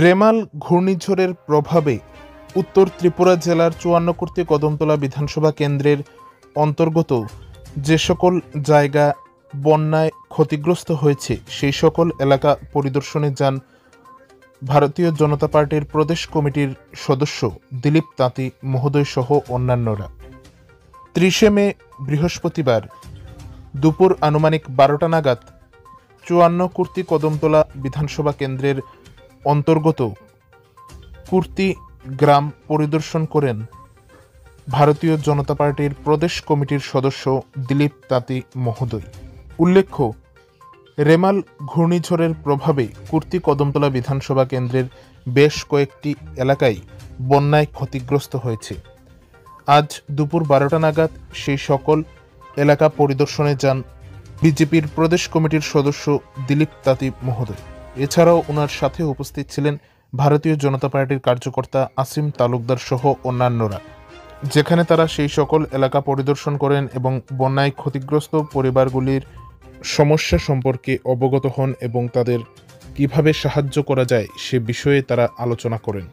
রেমাল ঘূর্ণিঝড়ের প্রভাবে উত্তর ত্রিপুরা জেলার ৫৪ কদমতলা বিধানসভা কেন্দ্রের অন্তর্গত যে সকল জায়গা বন্যায় ক্ষতিগ্রস্ত হয়েছে সেই সকল এলাকা পরিদর্শনে যান ভারতীয় জনতা পার্টির প্রদেশ কমিটির সদস্য দিলীপ তাঁতি মহোদয় সহ অন্যান্যরা। ৩০ মে বৃহস্পতিবার দুপুর আনুমানিক ১২টা নাগাদ ৫৪ কদমতলা বিধানসভা কেন্দ্রের অন্তর্গত কুর্তি গ্রাম পরিদর্শন করেন ভারতীয় জনতা পার্টির প্রদেশ কমিটির সদস্য দিলীপ তাঁতি মহোদয়। উল্লেখ্য, রেমাল ঘূর্ণিঝড়ের প্রভাবে কুর্তি কদমতলা বিধানসভা কেন্দ্রের বেশ কয়েকটি এলাকায় বন্যায় ক্ষতিগ্রস্ত হয়েছে। আজ দুপুর ১২টা নাগাদ সেই সকল এলাকা পরিদর্শনে যান বিজেপির প্রদেশ কমিটির সদস্য দিলীপ তাঁতি মহোদয়। এছাড়াও ওনার সাথে উপস্থিত ছিলেন ভারতীয় জনতা পার্টির কার্যকর্তা আসিম তালুকদার সহ অন্যান্যরা, যেখানে তারা সেই সকল এলাকা পরিদর্শন করেন এবং বন্যায় ক্ষতিগ্রস্ত পরিবারগুলির সমস্যা সম্পর্কে অবগত হন এবং তাদের কিভাবে সাহায্য করা যায় সে বিষয়ে তারা আলোচনা করেন।